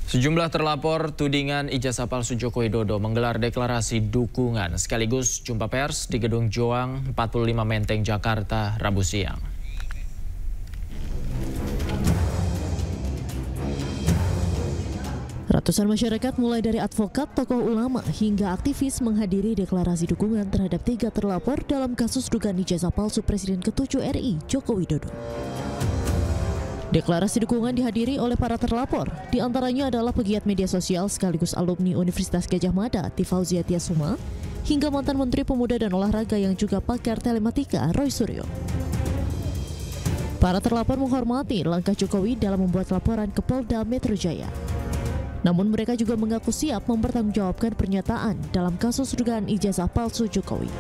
Sejumlah terlapor tudingan ijazah palsu Joko Widodo menggelar deklarasi dukungan sekaligus jumpa pers di Gedung Joang 45 Menteng, Jakarta, Rabu siang. Ratusan masyarakat mulai dari advokat, tokoh ulama hingga aktivis menghadiri deklarasi dukungan terhadap 3 terlapor dalam kasus dugaan ijazah palsu Presiden ke-7 RI Joko Widodo. Deklarasi dukungan dihadiri oleh para terlapor, di antaranya adalah pegiat media sosial sekaligus alumni Universitas Gadjah Mada, Tifauzia Tiasuma, hingga mantan Menteri Pemuda dan Olahraga yang juga pakar telematika, Roy Suryo. Para terlapor menghormati langkah Jokowi dalam membuat laporan ke Polda Metro Jaya. Namun mereka juga mengaku siap mempertanggungjawabkan pernyataan dalam kasus dugaan ijazah palsu Jokowi.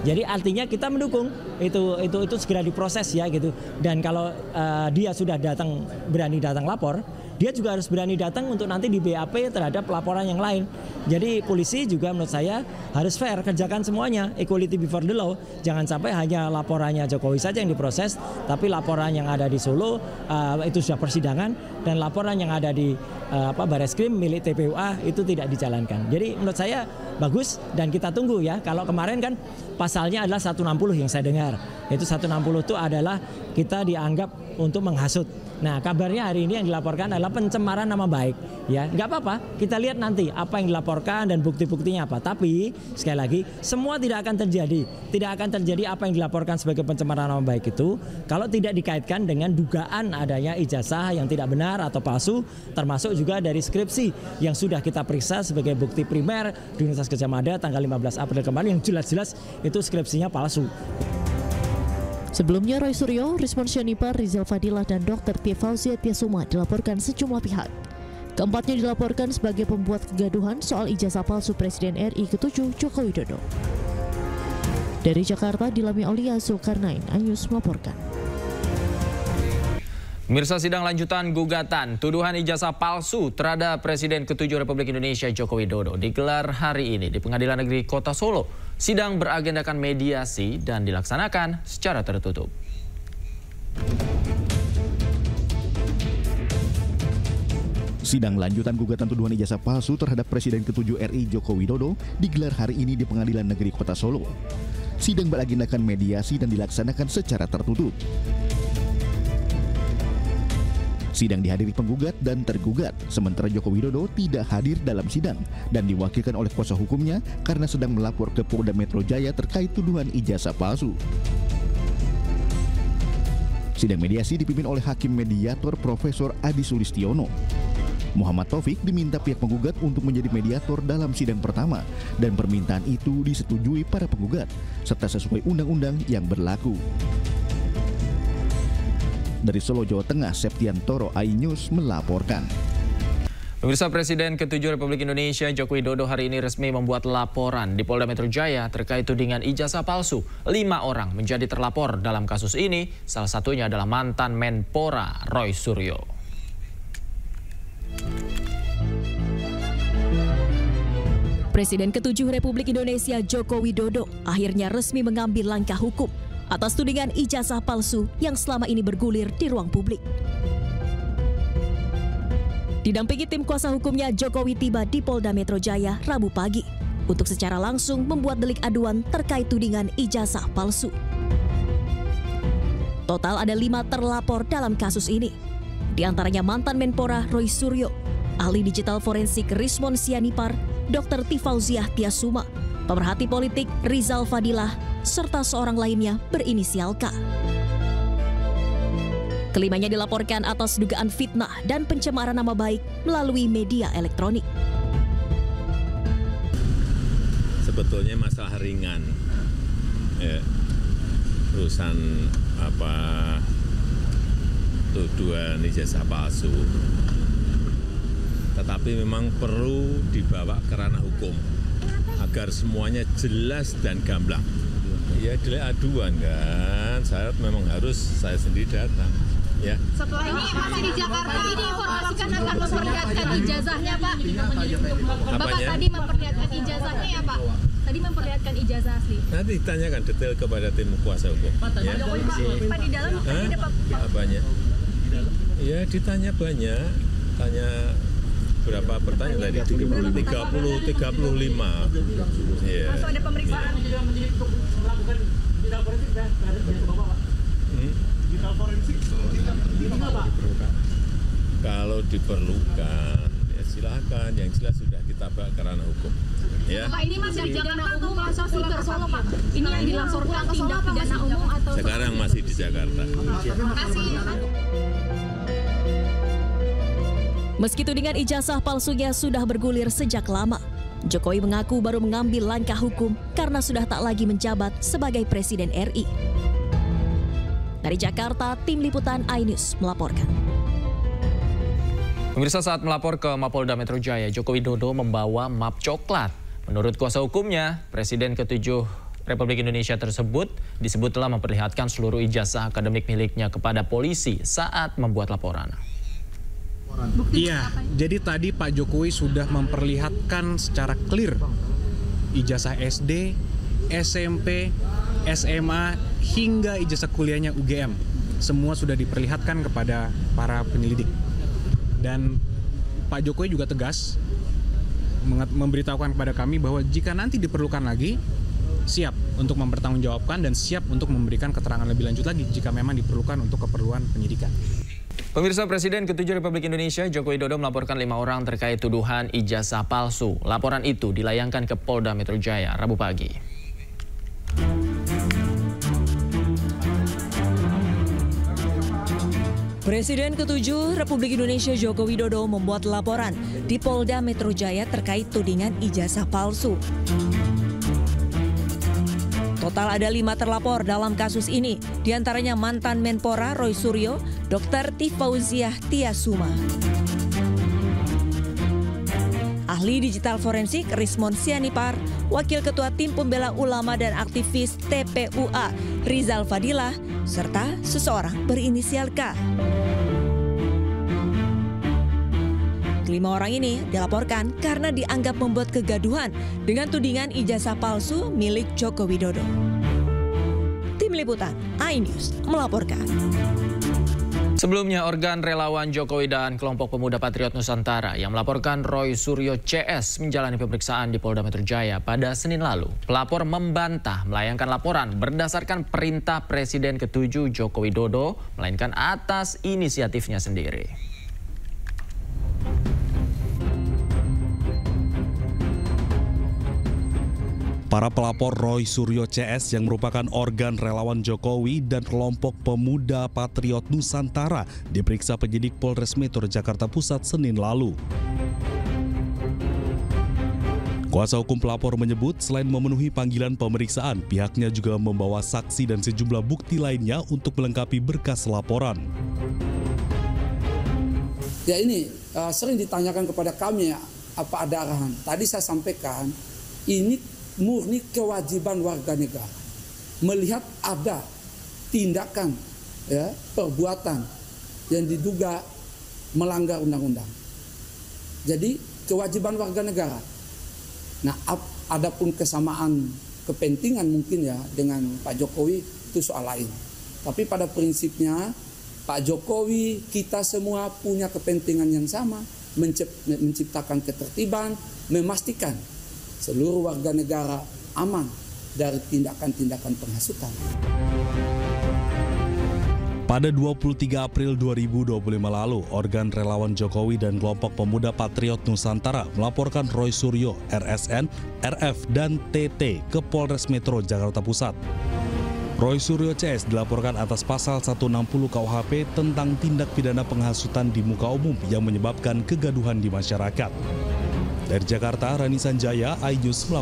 Jadi artinya kita mendukung itu segera diproses ya gitu. Dan kalau dia sudah berani datang lapor, dia juga harus berani datang untuk nanti di BAP terhadap laporan yang lain. Jadi polisi juga menurut saya harus fair, kerjakan semuanya, equality before the law. Jangan sampai hanya laporannya Jokowi saja yang diproses, tapi laporan yang ada di Solo itu sudah persidangan, dan laporan yang ada di Bareskrim milik TPUA itu tidak dijalankan. Jadi menurut saya bagus, dan kita tunggu ya. Kalau kemarin kan pasalnya adalah 160 yang saya dengar. Itu 160 itu adalah kita dianggap untuk menghasut. Nah, kabarnya hari ini yang dilaporkan adalah pencemaran nama baik. Ya, nggak apa-apa. Kita lihat nanti apa yang dilaporkan dan bukti-buktinya apa. Tapi sekali lagi, semua tidak akan terjadi. Tidak akan terjadi apa yang dilaporkan sebagai pencemaran nama baik itu kalau tidak dikaitkan dengan dugaan adanya ijazah yang tidak benar atau palsu, termasuk juga dari skripsi yang sudah kita periksa sebagai bukti primer di Universitas Gadjah Mada tanggal 15 April kemarin yang jelas-jelas itu skripsinya palsu. Sebelumnya Roy Suryo, Rismon Syanipa, Rizal Fadilah, dan Dr. Tifauzia Tiasuma dilaporkan sejumlah pihak. Keempatnya dilaporkan sebagai pembuat kegaduhan soal ijazah palsu Presiden RI ke-7 Joko Widodo. Dari Jakarta, Dilami Aulia Zulkarnain, Anyus melaporkan. Pemirsa, sidang lanjutan gugatan tuduhan ijazah palsu terhadap Presiden ke-7 Republik Indonesia Joko Widodo digelar hari ini di Pengadilan Negeri Kota Solo. Sidang beragendakan mediasi dan dilaksanakan secara tertutup. Sidang lanjutan gugatan tuduhan ijazah palsu terhadap Presiden ke-7 RI Joko Widodo digelar hari ini di Pengadilan Negeri Kota Solo. Sidang beragendakan mediasi dan dilaksanakan secara tertutup. Sidang dihadiri penggugat dan tergugat, sementara Joko Widodo tidak hadir dalam sidang dan diwakilkan oleh kuasa hukumnya karena sedang melapor ke Polda Metro Jaya terkait tuduhan ijazah palsu. Sidang mediasi dipimpin oleh Hakim Mediator Profesor Adi Sulistiono. Muhammad Taufik diminta pihak penggugat untuk menjadi mediator dalam sidang pertama, dan permintaan itu disetujui para penggugat serta sesuai undang-undang yang berlaku. Dari Solo, Jawa Tengah, Septian Toro, iNews melaporkan. Pemirsa, Presiden ke-7 Republik Indonesia Joko Widodo hari ini resmi membuat laporan di Polda Metro Jaya terkait tudingan ijazah palsu. 5 orang menjadi terlapor dalam kasus ini, salah satunya adalah mantan Menpora Roy Suryo. Presiden ke-7 Republik Indonesia Joko Widodo akhirnya resmi mengambil langkah hukum atas tudingan ijazah palsu yang selama ini bergulir di ruang publik. Didampingi tim kuasa hukumnya, Jokowi tiba di Polda Metro Jaya Rabu pagi untuk secara langsung membuat delik aduan terkait tudingan ijazah palsu. Total ada 5 terlapor dalam kasus ini. Di antaranya mantan Menpora Roy Suryo, ahli digital forensik Rismon Syanipa, Dr. Tifauzia Tiasuma, pemerhati politik Rizal Fadilah, serta seorang lainnya berinisial K. Kelimanya dilaporkan atas dugaan fitnah dan pencemaran nama baik melalui media elektronik. Sebetulnya masalah ringan, urusan tuduhan ijazah palsu, tetapi memang perlu dibawa ke ranah hukum agar semuanya jelas dan gamblang. Ya, delik aduan kan, syarat memang harus saya sendiri datang. Ya. Setelah ini masih di Jakarta, ini diinformasikan akan memperlihatkan ijazahnya, Pak. Bapak tadi memperlihatkan ijazahnya ya, Pak? Tadi memperlihatkan ijazah asli. Nanti ditanyakan detail kepada tim kuasa hukum. Ya. Pak, di dalam banyak. Ya, ditanya banyak. Tanya berapa pertanyaan tadi? 35. Iya. Langsung ada pemeriksaan. Kalau diperlukan, ya silakan. Yang jelas sudah kita bawa ke ranah hukum. Ya. Pak, ini Mas dari Jakarta atau langsung ke Solo, Pak? Ini yang dilaporkan tindak pidana umum atau? Sekarang masih di Jakarta. Terima kasih. Meski tudingan ijazah palsunya sudah bergulir sejak lama, Jokowi mengaku baru mengambil langkah hukum karena sudah tak lagi menjabat sebagai Presiden RI. Dari Jakarta, Tim Liputan iNews melaporkan. Pemirsa, saat melapor ke Mapolda Metro Jaya, Joko Widodo membawa map coklat. Menurut kuasa hukumnya, Presiden ke-7 Republik Indonesia tersebut disebut telah memperlihatkan seluruh ijazah akademik miliknya kepada polisi saat membuat laporan. Iya, jadi tadi Pak Jokowi sudah memperlihatkan secara clear ijazah SD, SMP, SMA, hingga ijazah kuliahnya UGM. Semua sudah diperlihatkan kepada para penyelidik. Dan Pak Jokowi juga tegas memberitahukan kepada kami bahwa jika nanti diperlukan lagi, siap untuk mempertanggungjawabkan dan siap untuk memberikan keterangan lebih lanjut lagi jika memang diperlukan untuk keperluan penyidikan. Pemirsa, Presiden ke-7 Republik Indonesia Joko Widodo melaporkan 5 orang terkait tuduhan ijazah palsu. Laporan itu dilayangkan ke Polda Metro Jaya Rabu pagi. Presiden ke-7 Republik Indonesia Joko Widodo membuat laporan di Polda Metro Jaya terkait tudingan ijazah palsu. Total ada 5 terlapor dalam kasus ini, diantaranya mantan Menpora Roy Suryo, Dr. Tifauziah Tiasuma. Ahli digital forensik Rismon Sianipar, Wakil Ketua Tim Pembela Ulama dan aktivis TPUA Rizal Fadilah, serta seseorang berinisial K. Kelima orang ini dilaporkan karena dianggap membuat kegaduhan dengan tudingan ijazah palsu milik Joko Widodo. Tim Liputan iNews melaporkan. Sebelumnya, organ relawan Jokowi dan kelompok pemuda Patriot Nusantara yang melaporkan Roy Suryo CS menjalani pemeriksaan di Polda Metro Jaya pada Senin lalu. Pelapor membantah melayangkan laporan berdasarkan perintah Presiden ke-7 Joko Widodo, melainkan atas inisiatifnya sendiri. Para pelapor Roy Suryo CS yang merupakan organ relawan Jokowi dan kelompok pemuda Patriot Nusantara diperiksa penyidik Polres Metro Jakarta Pusat Senin lalu. Kuasa hukum pelapor menyebut selain memenuhi panggilan pemeriksaan, pihaknya juga membawa saksi dan sejumlah bukti lainnya untuk melengkapi berkas laporan. Ya ini sering ditanyakan kepada kami apa ada arahan. Tadi saya sampaikan ini murni kewajiban warga negara melihat ada tindakan perbuatan yang diduga melanggar undang-undang. Jadi kewajiban warga negara. Nah, adapun kesamaan kepentingan mungkin ya dengan Pak Jokowi itu soal lain. Tapi pada prinsipnya Pak Jokowi, kita semua punya kepentingan yang sama, menciptakan ketertiban, memastikan seluruh warga negara aman dari tindakan-tindakan penghasutan. Pada 23 April 2025 lalu, organ relawan Jokowi dan kelompok pemuda Patriot Nusantara melaporkan Roy Suryo, RSN, RF, dan TT ke Polres Metro Jakarta Pusat. Roy Suryo CS dilaporkan atas pasal 160 KUHP tentang tindak pidana penghasutan di muka umum yang menyebabkan kegaduhan di masyarakat. Dari Jakarta, Rani Sanjaya, iNews melaporkan.